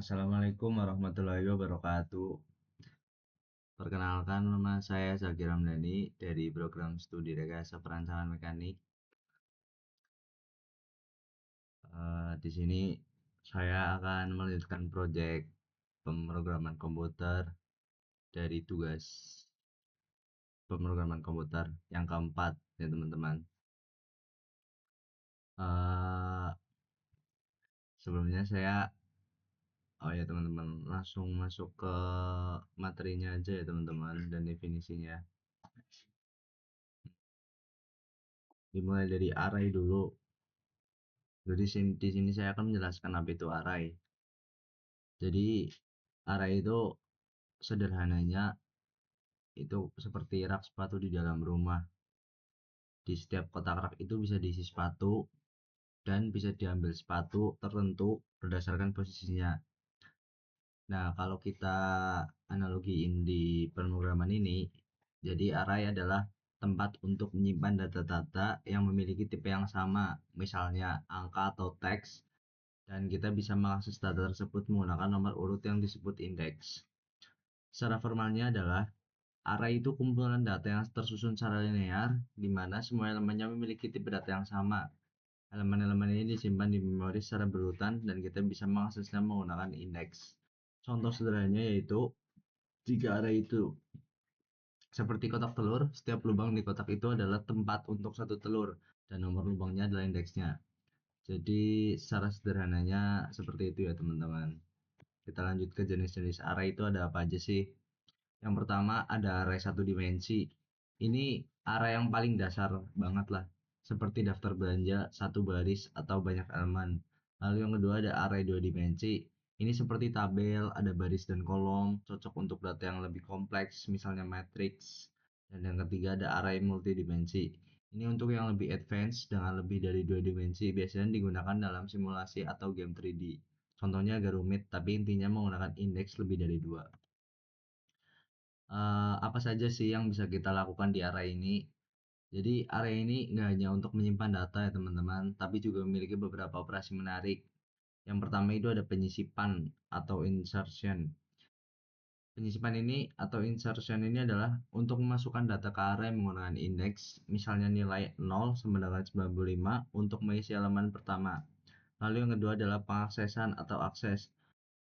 Assalamualaikum warahmatullahi wabarakatuh. Perkenalkan, nama saya Zakir Ramdhani dari program studi Rekayasa Perancangan Mekanik. Di sini saya akan melanjutkan proyek pemrograman komputer dari tugas pemrograman komputer yang keempat ya teman-teman. Eh, Sebelumnya oh ya teman-teman, langsung masuk ke materinya aja ya teman-teman dan definisinya. Dimulai dari array dulu. Jadi di sini saya akan menjelaskan apa itu array. Jadi array itu sederhananya itu seperti rak sepatu di dalam rumah. Di setiap kotak rak itu bisa diisi sepatu dan bisa diambil sepatu tertentu berdasarkan posisinya. Nah, kalau kita analogiin di pemrograman ini, jadi array adalah tempat untuk menyimpan data-data yang memiliki tipe yang sama, misalnya angka atau teks, dan kita bisa mengakses data tersebut menggunakan nomor urut yang disebut indeks. Secara formalnya adalah array itu kumpulan data yang tersusun secara linear, di mana semua elemennya memiliki tipe data yang sama. Elemen-elemen ini disimpan di memori secara berurutan dan kita bisa mengaksesnya menggunakan indeks. Contoh sederhananya yaitu jika array itu seperti kotak telur, setiap lubang di kotak itu adalah tempat untuk satu telur dan nomor lubangnya adalah indeksnya. Jadi secara sederhananya seperti itu ya teman-teman. Kita lanjut ke jenis-jenis array itu ada apa aja sih? Yang pertama ada array satu dimensi. Ini array yang paling dasar banget lah, seperti daftar belanja satu baris atau banyak elemen. Lalu yang kedua ada array dua dimensi. Ini seperti tabel, ada baris dan kolom, cocok untuk data yang lebih kompleks, misalnya matrix. Dan yang ketiga ada array multidimensi. Ini untuk yang lebih advance dengan lebih dari dua dimensi, biasanya digunakan dalam simulasi atau game 3D. Contohnya agak rumit, tapi intinya menggunakan indeks lebih dari dua. Apa saja sih yang bisa kita lakukan di array ini? Jadi array ini nggak hanya untuk menyimpan data ya teman-teman, tapi juga memiliki beberapa operasi menarik. Yang pertama itu ada penyisipan atau insertion. Penyisipan ini atau insertion ini adalah untuk memasukkan data ke array menggunakan indeks, misalnya nilai 0 sama dengan 95 untuk mengisi elemen pertama. Lalu yang kedua adalah pengaksesan atau akses.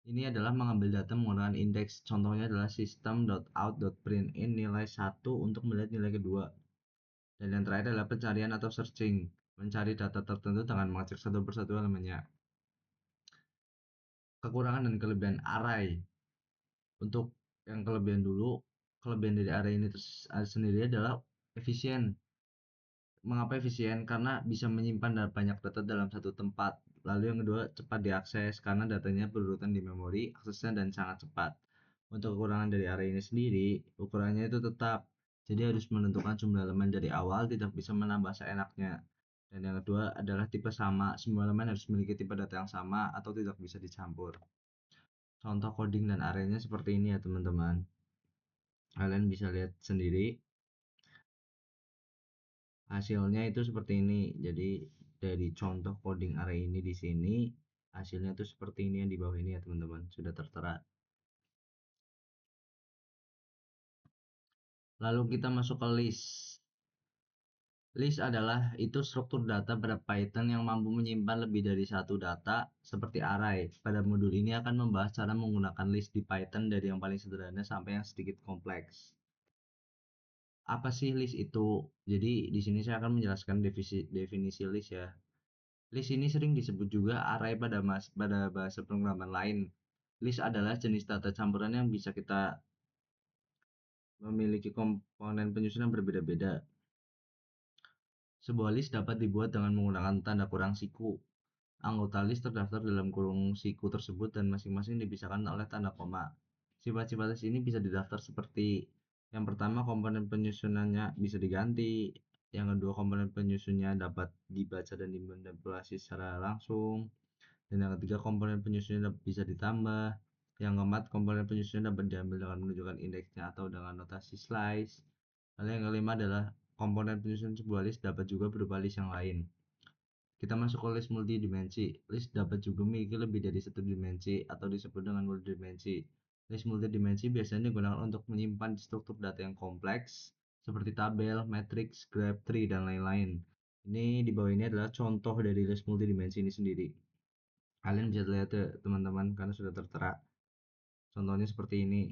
Ini adalah mengambil data menggunakan indeks. Contohnya adalah system.out.printin nilai 1 untuk melihat nilai kedua. Dan yang terakhir adalah pencarian atau searching. Mencari data tertentu dengan mengecek satu persatu elemennya. Kekurangan dan kelebihan array. Untuk yang kelebihan dulu, kelebihan dari array ini sendiri adalah efisien. Mengapa efisien? Karena bisa menyimpan banyak data dalam satu tempat. Lalu yang kedua, cepat diakses karena datanya berurutan di memori, aksesnya dan sangat cepat. Untuk kekurangan dari array ini sendiri, ukurannya itu tetap. Jadi harus menentukan jumlah elemen dari awal, tidak bisa menambah seenaknya. Dan yang kedua adalah tipe sama, semua elemen harus memiliki tipe data yang sama atau tidak bisa dicampur. Contoh coding dan arraynya seperti ini ya teman-teman. Kalian bisa lihat sendiri. Hasilnya itu seperti ini. Jadi dari contoh coding array ini di sini, hasilnya itu seperti ini yang di bawah ini ya teman-teman, sudah tertera. Lalu kita masuk ke list. List adalah itu struktur data pada Python yang mampu menyimpan lebih dari satu data seperti array. Pada modul ini akan membahas cara menggunakan list di Python dari yang paling sederhana sampai yang sedikit kompleks. Apa sih list itu? Jadi di sini saya akan menjelaskan definisi list ya. List ini sering disebut juga array pada bahasa pemrograman lain. List adalah jenis data campuran yang bisa kita memiliki komponen penyusunan berbeda-beda. Sebuah list dapat dibuat dengan menggunakan tanda kurang siku. Anggota list terdaftar dalam kurung siku tersebut dan masing-masing dipisahkan oleh tanda koma. Sifat-sifat list ini bisa didaftar seperti yang pertama, komponen penyusunannya bisa diganti. Yang kedua, komponen penyusunnya dapat dibaca dan dimanipulasi secara langsung. Dan yang ketiga, komponen penyusunnya bisa ditambah. Yang keempat, komponen penyusunnya dapat diambil dengan menunjukkan indeksnya atau dengan notasi slice. Lalu yang kelima adalah komponen penyusun sebuah list dapat juga berupa list yang lain. Kita masuk ke list multidimensi. List dapat juga memiliki lebih dari satu dimensi atau disebut dengan multidimensi. List multidimensi biasanya digunakan untuk menyimpan struktur data yang kompleks seperti tabel, matriks, graph, tree, dan lain-lain. Ini di bawah ini adalah contoh dari list multidimensi ini sendiri. Kalian bisa lihat ya teman-teman karena sudah tertera. Contohnya seperti ini.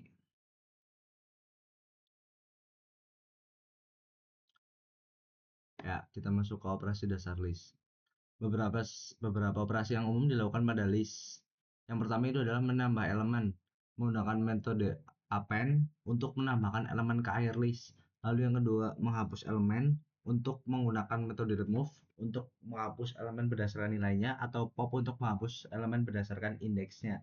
Ya, kita masuk ke operasi dasar list. Beberapa operasi yang umum dilakukan pada list. Yang pertama itu adalah menambah elemen menggunakan metode append untuk menambahkan elemen ke air list. Lalu yang kedua, menghapus elemen untuk menggunakan metode remove untuk menghapus elemen berdasarkan nilainya atau pop untuk menghapus elemen berdasarkan indeksnya.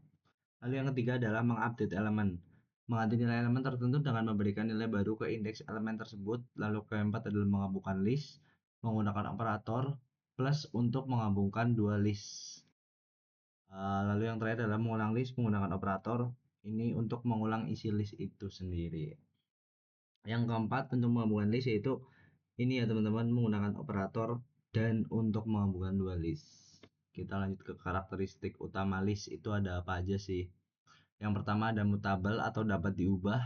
Lalu yang ketiga adalah mengupdate elemen. Mengganti nilai elemen tertentu dengan memberikan nilai baru ke indeks elemen tersebut. Lalu keempat adalah menggabungkan list menggunakan operator plus untuk menggabungkan dua list. Lalu yang terakhir adalah mengulang list menggunakan operator ini untuk mengulang isi list itu sendiri. Yang keempat untuk menggabungkan list yaitu ini ya teman-teman, menggunakan operator dan untuk menggabungkan dua list. Kita lanjut ke karakteristik utama list itu ada apa aja sih. Yang pertama ada mutable atau dapat diubah.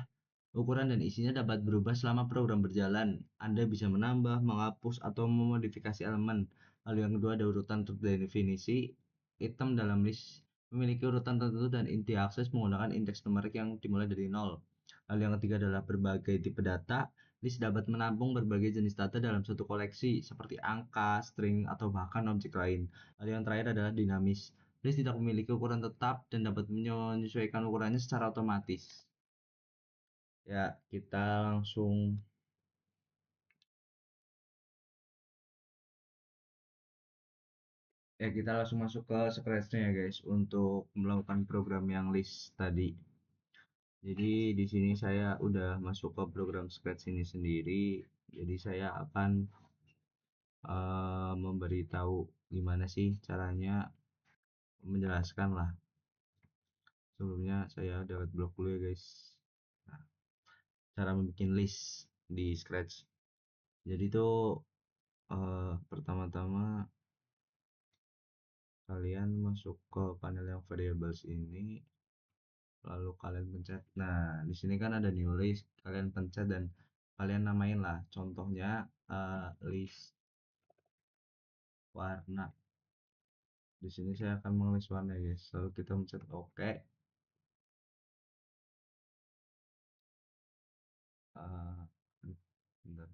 Ukuran dan isinya dapat berubah selama program berjalan. Anda bisa menambah, menghapus, atau memodifikasi elemen. Lalu yang kedua ada urutan terdefinisi. Item dalam list memiliki urutan tertentu dan inti akses menggunakan indeks numerik yang dimulai dari 0. Lalu yang ketiga adalah berbagai tipe data. List dapat menampung berbagai jenis data dalam satu koleksi, seperti angka, string, atau bahkan objek lain. Lalu yang terakhir adalah dinamis. List tidak memiliki ukuran tetap dan dapat menyesuaikan ukurannya secara otomatis. Ya, kita langsung masuk ke scratch-nya ya guys untuk melakukan program yang list tadi. Jadi di sini saya udah masuk ke program scratch ini sendiri. Jadi saya akan memberitahu gimana sih caranya menjelaskan lah. Sebelumnya saya dapat blok dulu ya guys. Nah, cara membuat list di scratch. Jadi itu pertama-tama kalian masuk ke panel yang variables ini, lalu kalian pencet. Nah, di sini kan ada new list, kalian pencet dan kalian namain lah. Contohnya list warna. Di sini saya akan menulis warna guys. Lalu kita pencet OK. Uh, bentar.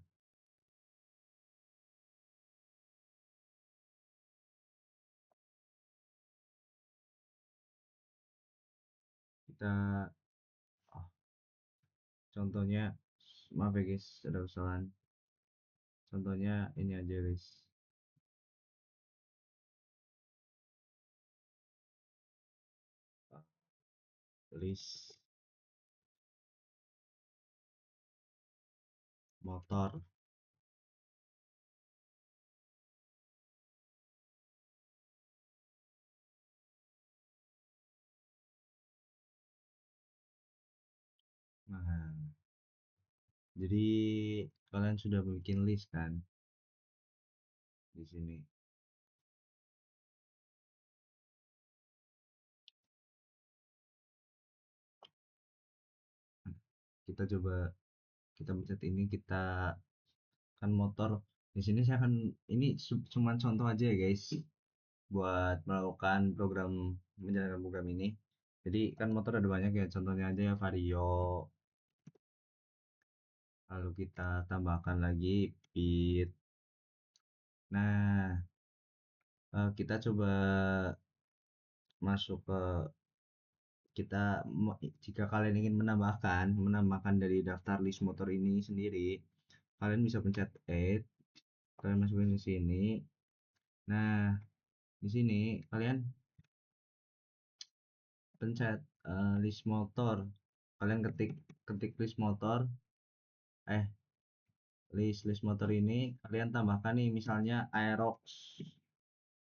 Kita oh, contohnya maaf ya guys, ada kesalahan. Contohnya ini aja guys. List motor. Nah, jadi kalian sudah bikin list kan di sini. Kita coba kita pencet ini, kita kan motor. Di sini saya akan ini cuman contoh aja ya guys buat melakukan program menjalankan program ini. Jadi kan motor ada banyak ya, contohnya aja ya Vario. Lalu kita tambahkan lagi Beat. Nah, kita coba masuk ke kita jika kalian ingin menambahkan dari daftar list motor ini sendiri, kalian bisa pencet add, kalian masukin ke sini. Nah, di sini kalian pencet list motor, kalian ketik ketik list motor, eh list motor ini kalian tambahkan nih misalnya Aerox.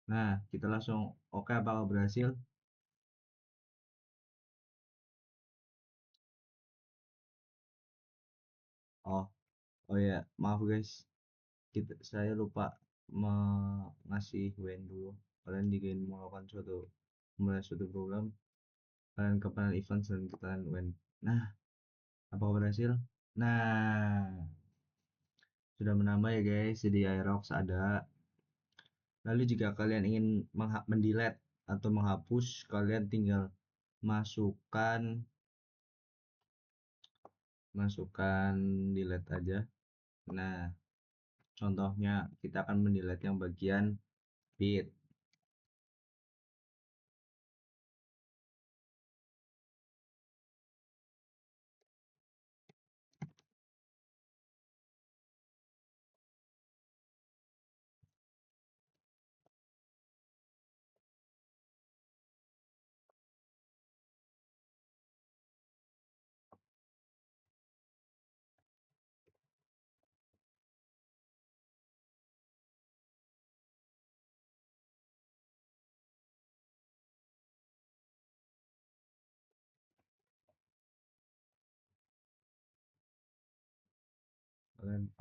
Nah, kita langsung oke, apakah berhasil? Oh, oh ya, maaf guys, saya lupa ngasih WN dulu. Kalian ingin melakukan mulai suatu program, kalian ke panel event dan kalian WN. Nah, apakah berhasil? Nah, sudah menambah ya guys. Jadi Aerox ada. Lalu jika kalian ingin mendelete atau menghapus, kalian tinggal masukkan masukkan delete aja. Nah, contohnya kita akan mendelete yang bagian bit. Kalian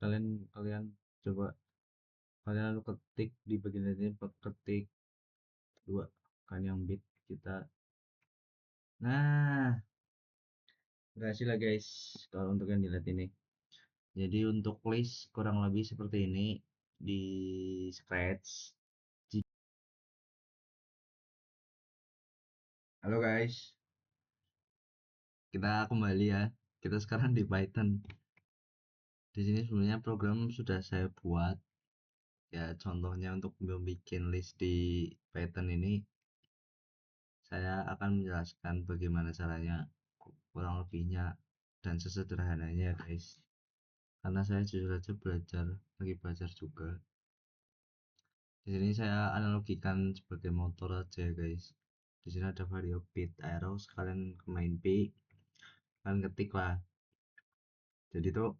kalian kalian coba, kalian lalu ketik di bagian ini, ketik dua kan yang bit kita. Nah, berhasil lah guys kalau untuk yang dilihat ini. Jadi untuk list kurang lebih seperti ini di Scratch. Halo guys, kita kembali ya. Kita sekarang di Python. Di sini sebenarnya program sudah saya buat. Ya, contohnya untuk membuat list di Python ini, saya akan menjelaskan bagaimana caranya, kurang lebihnya dan sesederhananya ya guys. Karena saya jujur aja lagi belajar juga. Di sini saya analogikan sebagai motor aja ya guys. Di sini ada variabel bit arrow, kalian ke main b, kalian ketik lah. Jadi tuh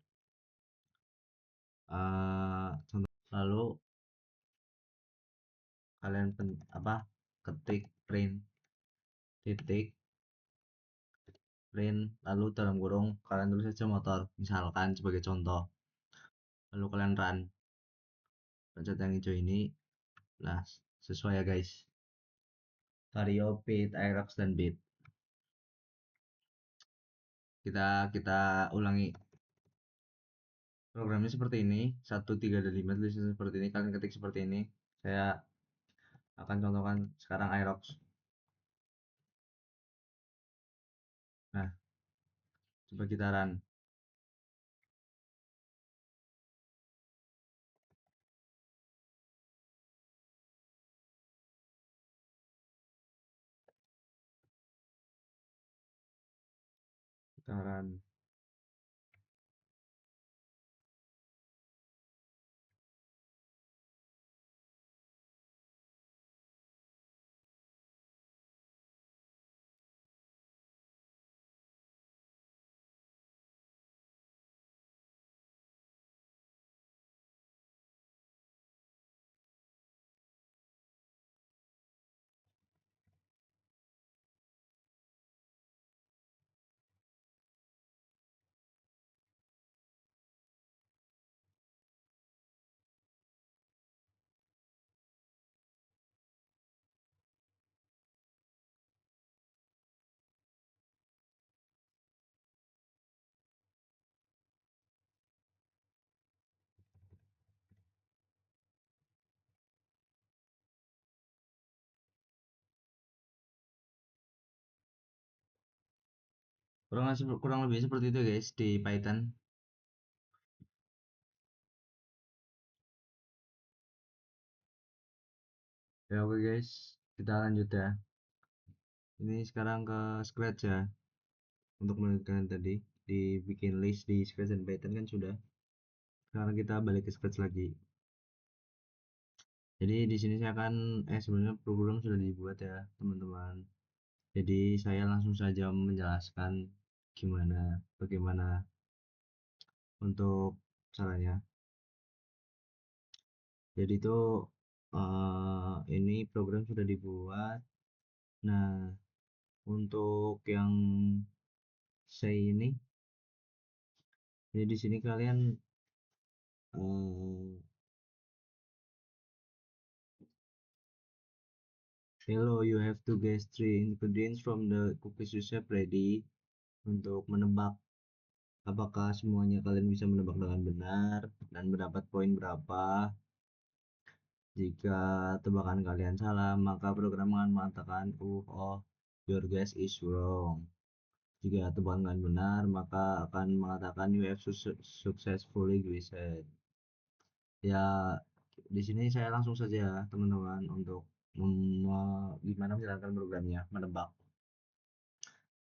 contoh, lalu kalian ketik print titik print, lalu dalam kurung kalian tulis saja motor misalkan sebagai contoh, lalu kalian run, pencet yang hijau ini. Nah, sesuai ya guys, vario bit aerox dan bit. Kita ulangi programnya seperti ini, 1 3 dan 5 tulisannya seperti ini, kalian ketik seperti ini. Saya akan contohkan sekarang aerox. Nah, coba kita run. Kita run. Kurang lebih seperti itu guys di Python. Ya oke guys, kita lanjut ya. Ini sekarang ke Scratch ya. Untuk melanjutkan tadi dibikin list di Scratch dan Python kan sudah. Sekarang kita balik ke Scratch lagi. Jadi di sini saya akan sebenarnya program sudah dibuat ya teman-teman. Jadi saya langsung saja menjelaskan bagaimana untuk caranya. Jadi itu ini program sudah dibuat. Nah, untuk yang saya ini, jadi di sini kalian Hello, you have to guess three ingredients from the cookies recipe ready untuk menebak apakah semuanya kalian bisa menebak dengan benar dan mendapat poin berapa. Jika tebakan kalian salah, maka program akan mengatakan, oh, your guess is wrong. Jika tebakan kalian benar, maka akan mengatakan you have successfully guessed. Ya, di sini saya langsung saja teman-teman untuk gimana menjalankan programnya, menebak.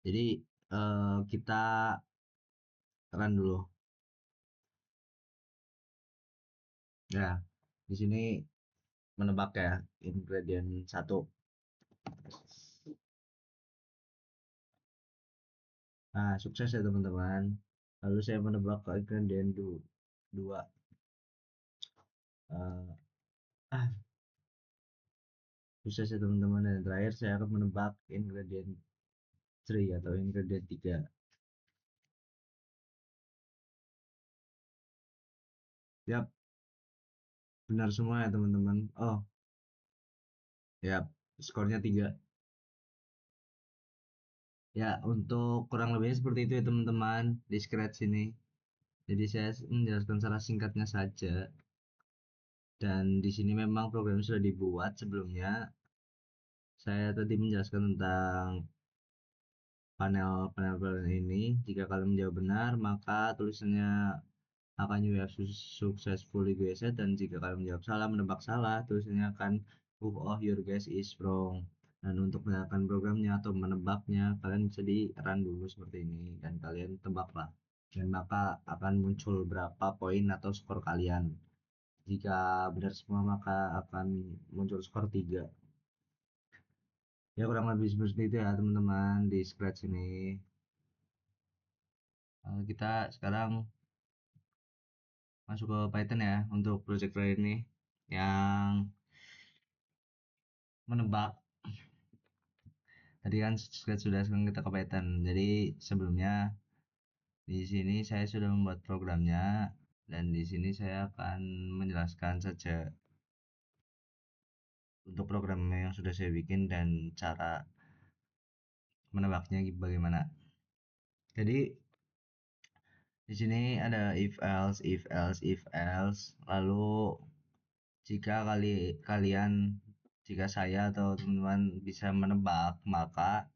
Jadi kita run dulu. Ya, di sini menebak ya ingredient satu. Nah, sukses ya teman-teman. Lalu saya menebak ke ingredient dua. Eh, ah, sukses ya teman-teman. Dan terakhir saya akan menebak ingredient 3 atau ingredient 3. Yap, benar semua ya teman-teman. Oh, ya, skornya 3. Ya, untuk kurang lebihnya seperti itu ya teman-teman di scratch ini. Jadi saya menjelaskan secara singkatnya saja. Dan di sini memang program sudah dibuat sebelumnya. Saya tadi menjelaskan tentang panel-panel ini. Jika kalian menjawab benar, maka tulisannya akan you have successfully guessed, dan jika kalian menjawab salah, menebak salah, tulisannya akan oh, your guess is wrong. Dan untuk menjalankan programnya atau menebaknya, kalian bisa di run dulu seperti ini dan kalian tebaklah. Dan maka akan muncul berapa poin atau skor kalian. Jika benar semua, maka akan muncul skor 3. Ya, kurang lebih seperti itu ya teman-teman di scratch ini. Kita sekarang masuk ke Python ya untuk project lain ini yang menebak. Tadi kan scratch sudah, sekarang kita ke Python. Jadi sebelumnya di sini saya sudah membuat programnya dan di sini saya akan menjelaskan saja untuk program yang sudah saya bikin dan cara menebaknya bagaimana. Jadi di sini ada if else, lalu jika jika saya atau teman-teman bisa menebak, maka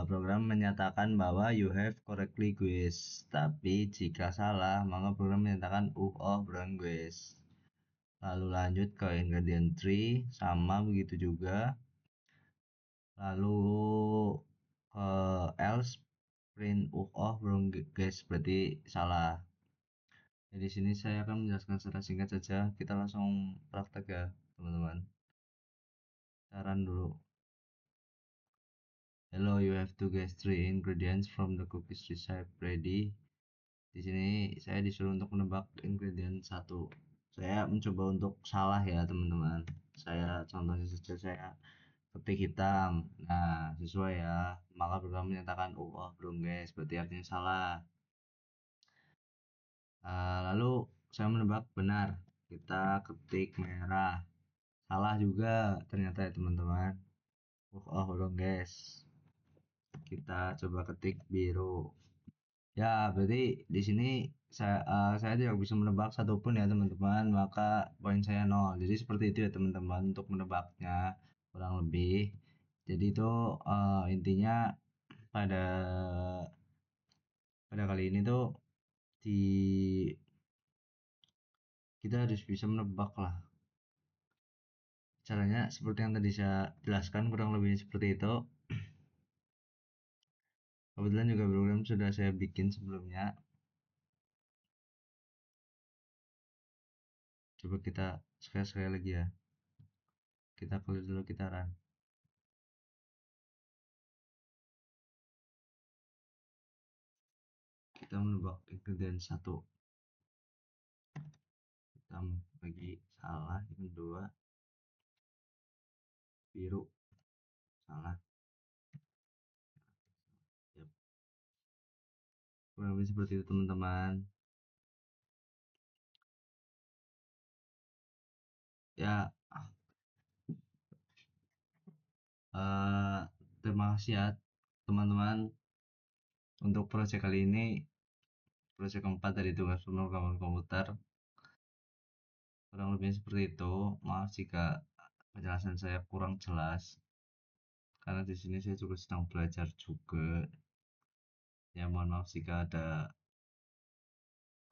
program menyatakan bahwa you have correctly guessed. Tapi jika salah, maka program menyatakan wrong guess. Lalu lanjut ke ingredient 3, sama begitu juga. Lalu else print wrong guess, berarti salah. Jadi di sini saya akan menjelaskan secara singkat saja. Kita langsung praktek ya, teman-teman. Saran dulu. Hello, you have to guess three ingredients from the cookies recipe ready. Di sini saya disuruh untuk menebak ingredient satu. Saya mencoba untuk salah ya, teman-teman. Saya contohnya saja, saya ketik hitam. Nah, sesuai ya. Maka program menyatakan belum guys, berarti artinya salah. Lalu saya menebak benar. Kita ketik merah. Salah juga ternyata ya teman-teman. Belum guys. Kita coba ketik biru. Ya, berarti di sini saya tidak bisa menebak satupun ya teman-teman, maka poin saya 0. Jadi seperti itu ya teman-teman untuk menebaknya kurang lebih. Jadi itu intinya pada pada kali ini tuh di kita harus bisa menebak lah. Caranya seperti yang tadi saya jelaskan, kurang lebih seperti itu. Kebetulan juga program sudah saya bikin sebelumnya. Coba kita sekali lagi ya. Kita clear dulu, kita run. Kita menebak ingredient satu. Hitam lagi salah, yang kedua biru salah. Yap. Kurang lebih seperti itu teman-teman. Ya, Eh, Terima kasih ya teman-teman untuk proyek kali ini, proyek keempat dari tugas pemrograman komputer. Kurang lebih seperti itu. Maaf jika penjelasan saya kurang jelas, karena di sini saya juga sedang belajar juga. Ya mohon maaf jika ada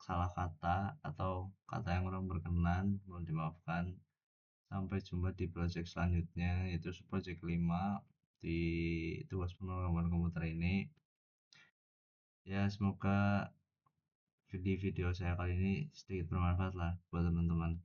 salah kata atau kata yang kurang berkenan, mohon dimaafkan. Sampai jumpa di project selanjutnya, yaitu project 5 di tugas pemrograman komputer ini. Ya semoga video saya kali ini sedikit bermanfaat lah buat teman-teman.